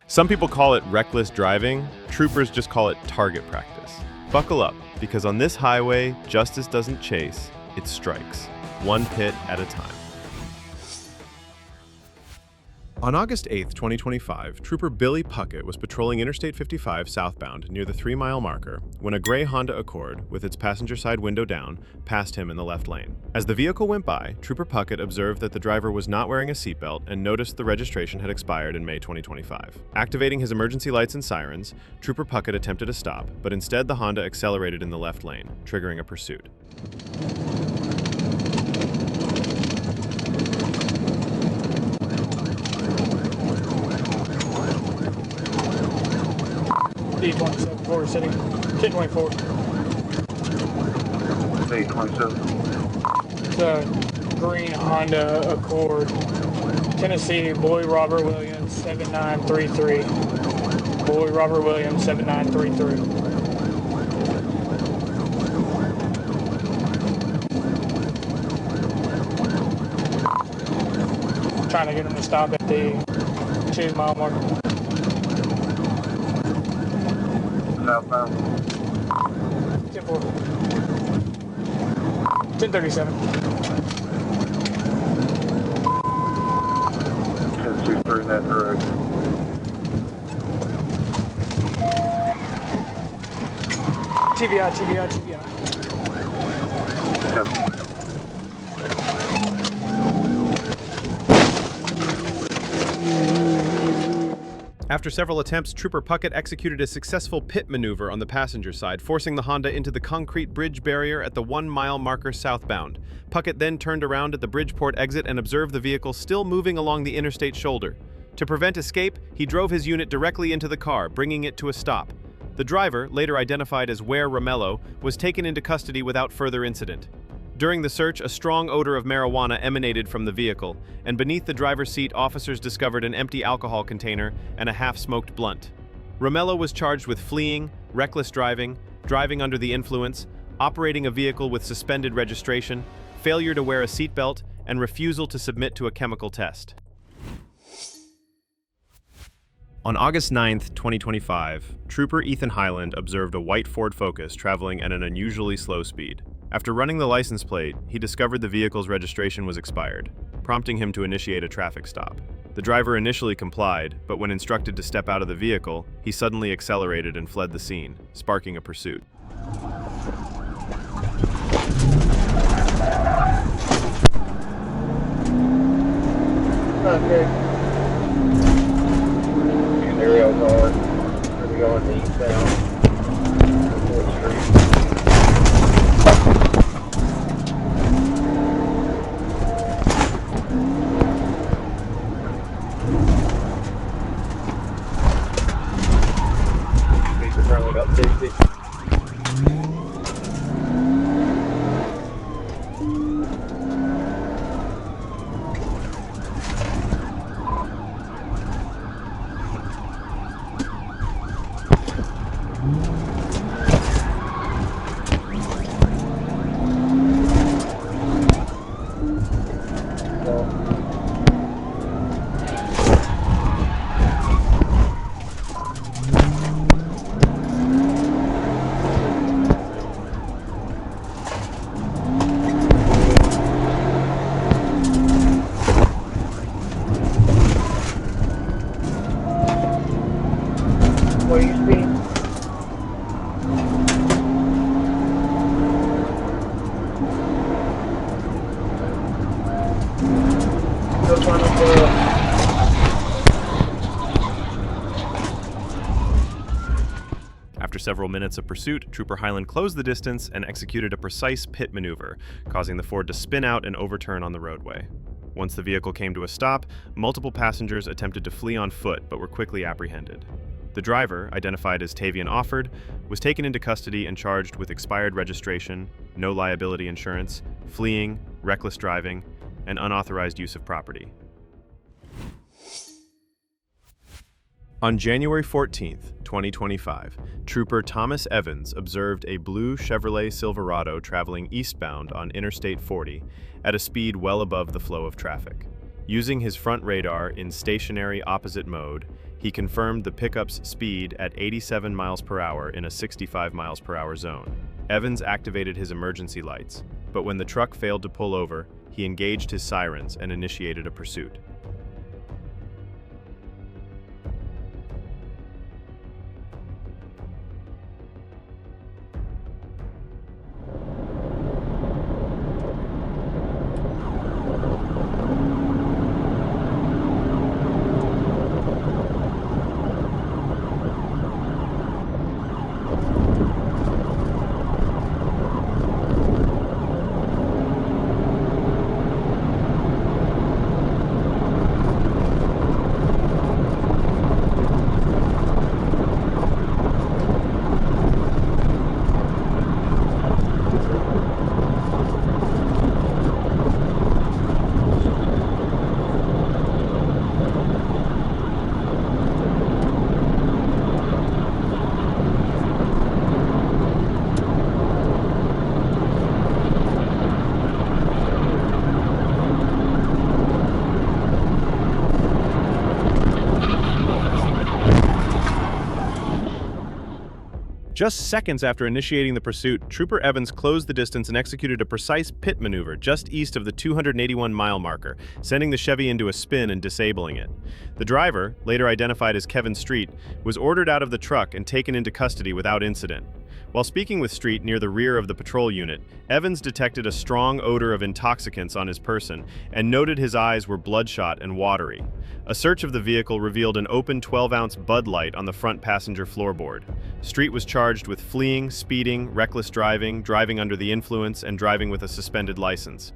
Some people call it reckless driving, troopers just call it target practice. Buckle up, because on this highway, justice doesn't chase, it strikes, one pit at a time. On August 8, 2025, Trooper Billy Puckett was patrolling Interstate 55 southbound near the 3-mile marker when a gray Honda Accord, with its passenger side window down, passed him in the left lane. As the vehicle went by, Trooper Puckett observed that the driver was not wearing a seatbelt and noticed the registration had expired in May 2025. Activating his emergency lights and sirens, Trooper Puckett attempted a stop, but instead the Honda accelerated in the left lane, triggering a pursuit. D27 Florida City, 1024. D27. It's a green Honda Accord, Tennessee, Boy Robert Williams, 7933. Boy Robert Williams, 7933. Trying to get him to stop at the 2-mile marker. Southbound. 10-4. 1037. 1023 in that direction. TBI. Yep. After several attempts, Trooper Puckett executed a successful pit maneuver on the passenger side, forcing the Honda into the concrete bridge barrier at the 1-mile marker southbound. Puckett then turned around at the Bridgeport exit and observed the vehicle still moving along the interstate shoulder. To prevent escape, he drove his unit directly into the car, bringing it to a stop. The driver, later identified as Ware Romello, was taken into custody without further incident. During the search, a strong odor of marijuana emanated from the vehicle, and beneath the driver's seat, officers discovered an empty alcohol container and a half-smoked blunt. Romello was charged with fleeing, reckless driving, driving under the influence, operating a vehicle with suspended registration, failure to wear a seatbelt, and refusal to submit to a chemical test. On August 9, 2025, Trooper Ethan Highland observed a white Ford Focus traveling at an unusually slow speed. After running the license plate, he discovered the vehicle's registration was expired, prompting him to initiate a traffic stop. The driver initially complied, but when instructed to step out of the vehicle, he suddenly accelerated and fled the scene, sparking a pursuit. Okay. And there we are. Here we go in the eastbound. 4th Street. Probably about 50. What do you see? After several minutes of pursuit, Trooper Highland closed the distance and executed a precise pit maneuver, causing the Ford to spin out and overturn on the roadway. Once the vehicle came to a stop, multiple passengers attempted to flee on foot but were quickly apprehended. The driver, identified as Tavian Offord, was taken into custody and charged with expired registration, no liability insurance, fleeing, reckless driving, and unauthorized use of property. On January 14, 2025, Trooper Thomas Evans observed a blue Chevrolet Silverado traveling eastbound on Interstate 40 at a speed well above the flow of traffic. Using his front radar in stationary opposite mode, he He confirmed the pickup's speed at 87 miles per hour in a 65 miles per hour zone. Evans activated his emergency lights, but when the truck failed to pull over, he engaged his sirens and initiated a pursuit. Just seconds after initiating the pursuit, Trooper Evans closed the distance and executed a precise pit maneuver just east of the 281-mile marker, sending the Chevy into a spin and disabling it. The driver, later identified as Kevin Street, was ordered out of the truck and taken into custody without incident. While speaking with Street near the rear of the patrol unit, Evans detected a strong odor of intoxicants on his person and noted his eyes were bloodshot and watery. A search of the vehicle revealed an open 12-ounce Bud Light on the front passenger floorboard. Street was charged with fleeing, speeding, reckless driving, driving under the influence, and driving with a suspended license.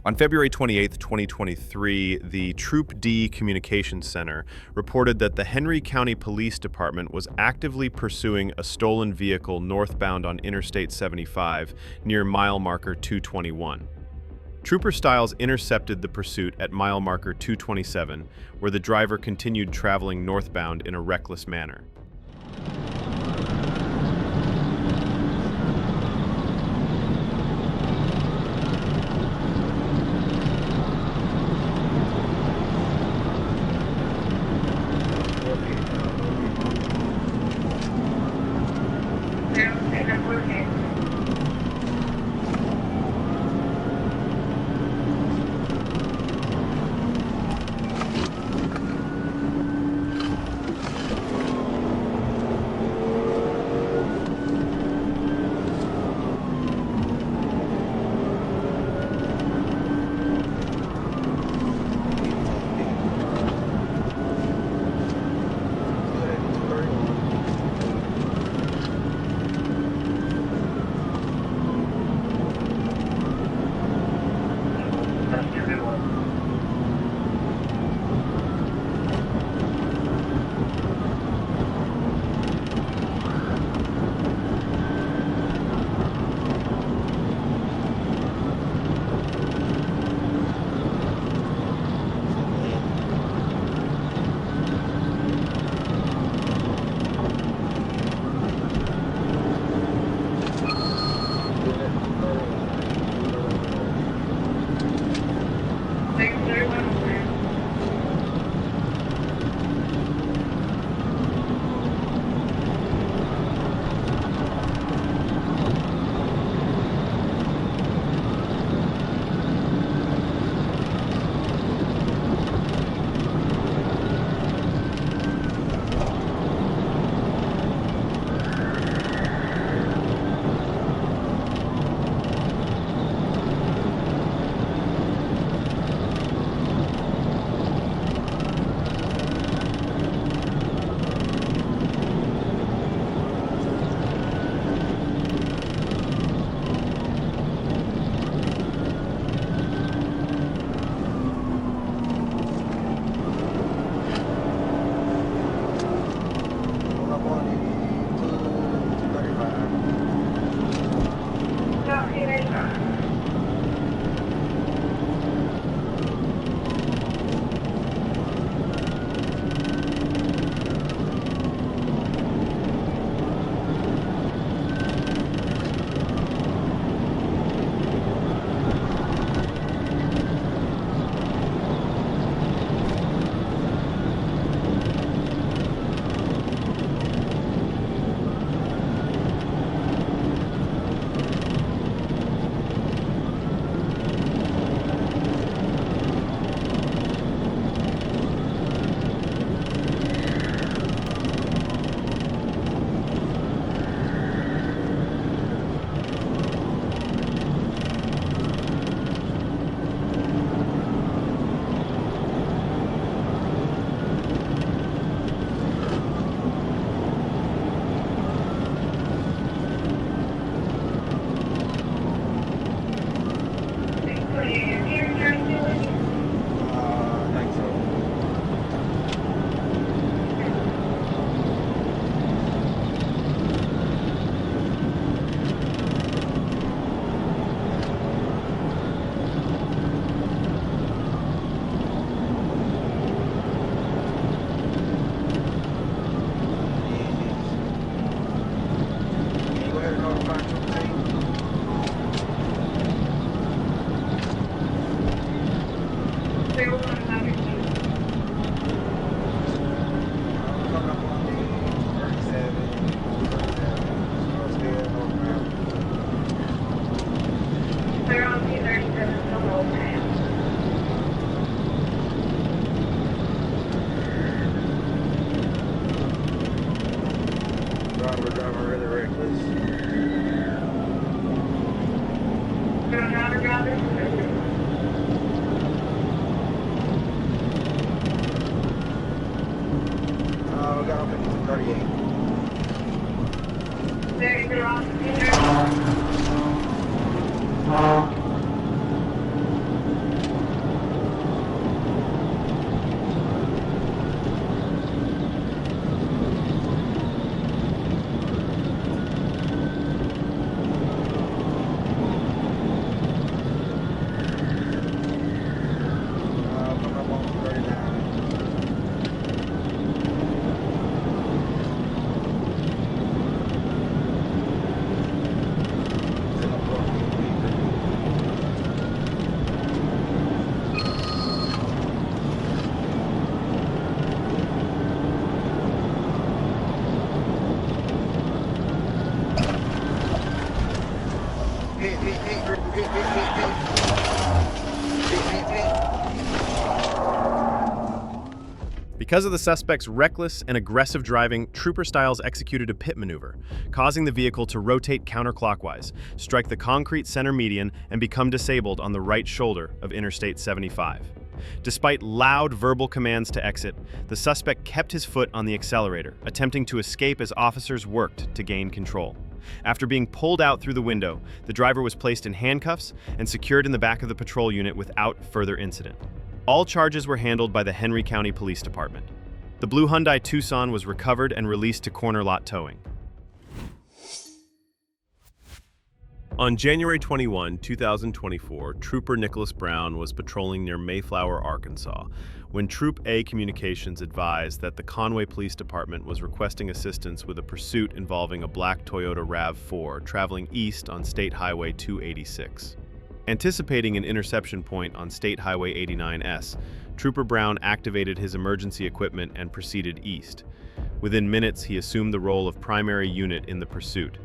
On February 28, 2023, the Troop D Communications Center reported that the Henry County Police Department was actively pursuing a stolen vehicle northbound on Interstate 75 near mile marker 221. Trooper Stiles intercepted the pursuit at mile marker 227, where the driver continued traveling northbound in a reckless manner. Because of the suspect's reckless and aggressive driving, Trooper Stiles executed a pit maneuver, causing the vehicle to rotate counterclockwise, strike the concrete center median, and become disabled on the right shoulder of Interstate 75. Despite loud verbal commands to exit, the suspect kept his foot on the accelerator, attempting to escape as officers worked to gain control. After being pulled out through the window, the driver was placed in handcuffs and secured in the back of the patrol unit without further incident. All charges were handled by the Henry County Police Department. The blue Hyundai Tucson was recovered and released to corner lot towing. On January 21, 2024, Trooper Nicholas Brown was patrolling near Mayflower, Arkansas, when Troop A Communications advised that the Conway Police Department was requesting assistance with a pursuit involving a black Toyota RAV4 traveling east on State Highway 286. Anticipating an interception point on State Highway 89S, Trooper Brown activated his emergency equipment and proceeded east. Within minutes, he assumed the role of primary unit in the pursuit.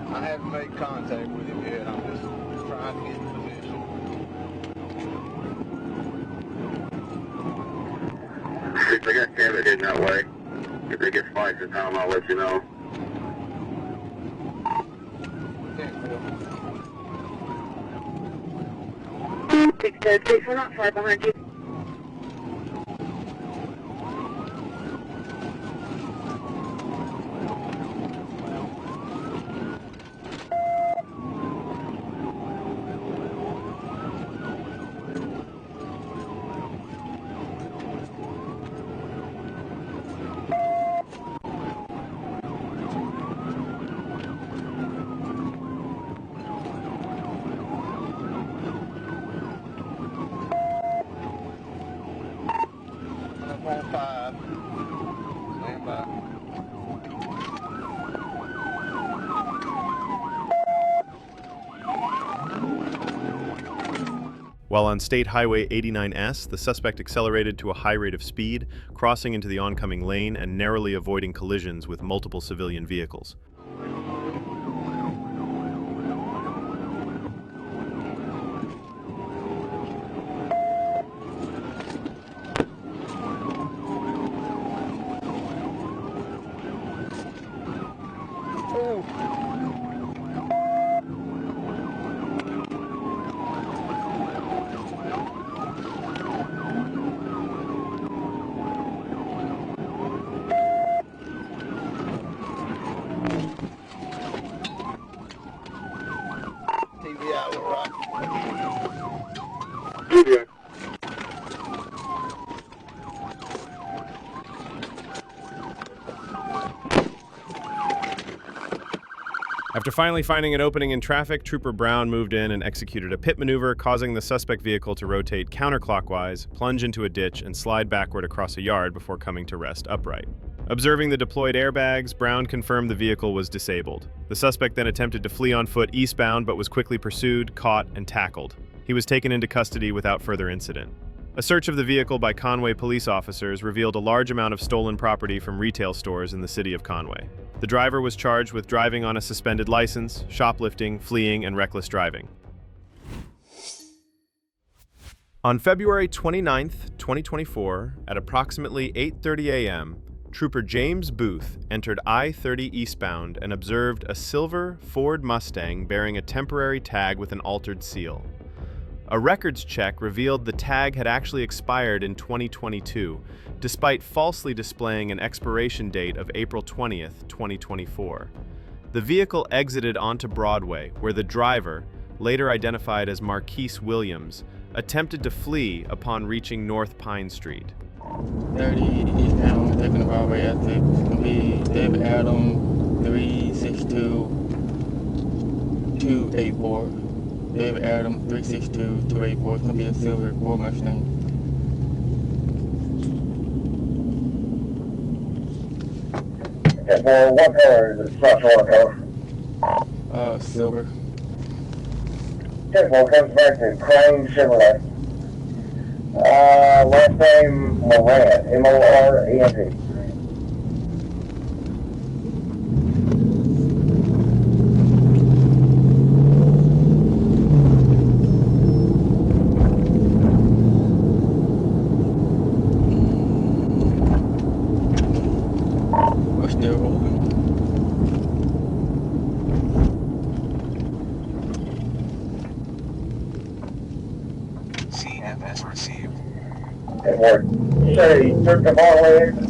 I haven't made contact with him yet. I'm just trying to get in position. If they got Cabot heading that way, if they get spiked this time, I'll let you know. We're not far behind you. Bye. While on State Highway 89S, the suspect accelerated to a high rate of speed, crossing into the oncoming lane and narrowly avoiding collisions with multiple civilian vehicles. TV out with rock. After finally finding an opening in traffic, Trooper Brown moved in and executed a pit maneuver, causing the suspect vehicle to rotate counterclockwise, plunge into a ditch, and slide backward across a yard before coming to rest upright. Observing the deployed airbags, Brown confirmed the vehicle was disabled. The suspect then attempted to flee on foot eastbound but was quickly pursued, caught, and tackled. He was taken into custody without further incident. A search of the vehicle by Conway police officers revealed a large amount of stolen property from retail stores in the city of Conway. The driver was charged with driving on a suspended license, shoplifting, fleeing, and reckless driving. On February 29, 2024, at approximately 8:30 a.m., Trooper James Booth entered I-30 eastbound and observed a silver Ford Mustang bearing a temporary tag with an altered seal. A records check revealed the tag had actually expired in 2022, despite falsely displaying an expiration date of April 20th, 2024. The vehicle exited onto Broadway, where the driver, later identified as Marquise Williams, attempted to flee upon reaching North Pine Street. 30 eastbound, taking the Broadway exit. It's going to be David Adam 362-284. David Adam 362-284. It's going to be a silver Ford Mustang. Okay, well, what color is it? Not sure what color. Silver. Okay, well, comes back to Crane Chevrolet. Last name Morant, M-O-R-A-N-T. We're still rolling. CFS received. Okay, well, say, took the Broadway exit.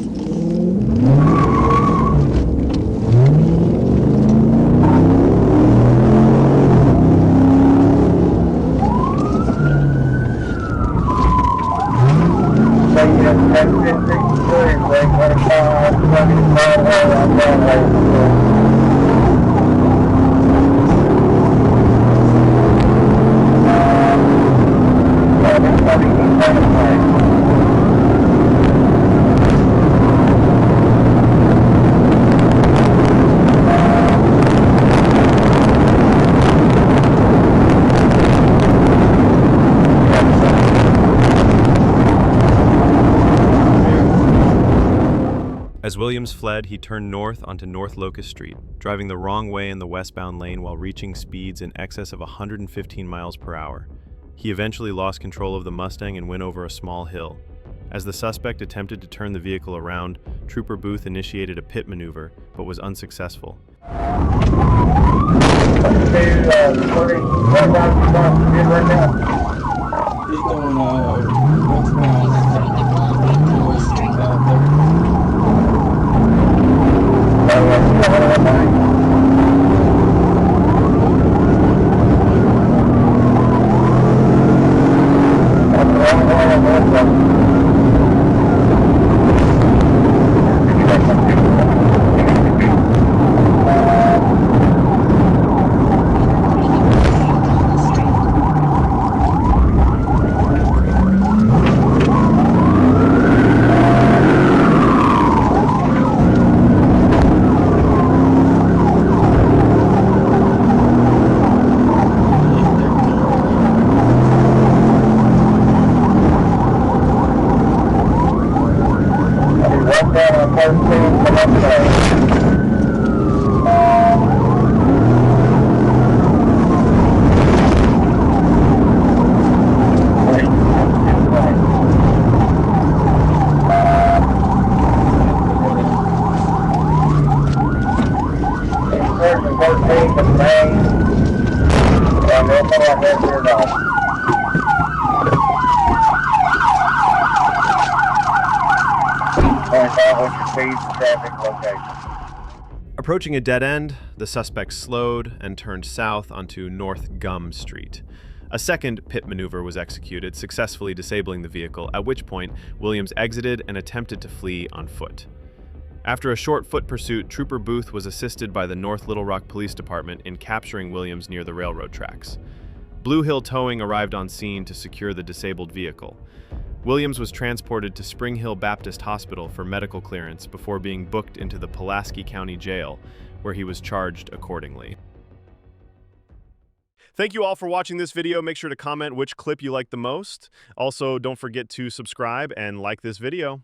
As Williams fled, he turned north onto North Locust Street, driving the wrong way in the westbound lane while reaching speeds in excess of 115 miles per hour. He eventually lost control of the Mustang and went over a small hill. As the suspect attempted to turn the vehicle around, Trooper Booth initiated a pit maneuver, but was unsuccessful. He's going westbound towards 30. Approaching a dead end, the suspect slowed and turned south onto North Gum Street. A second pit maneuver was executed, successfully disabling the vehicle, at which point Williams exited and attempted to flee on foot. After a short foot pursuit, Trooper Booth was assisted by the North Little Rock Police Department in capturing Williams near the railroad tracks. Blue Hill Towing arrived on scene to secure the disabled vehicle. Williams was transported to Spring Hill Baptist Hospital for medical clearance before being booked into the Pulaski County Jail, where he was charged accordingly. Thank you all for watching this video. Make sure to comment which clip you liked the most. Also, don't forget to subscribe and like this video.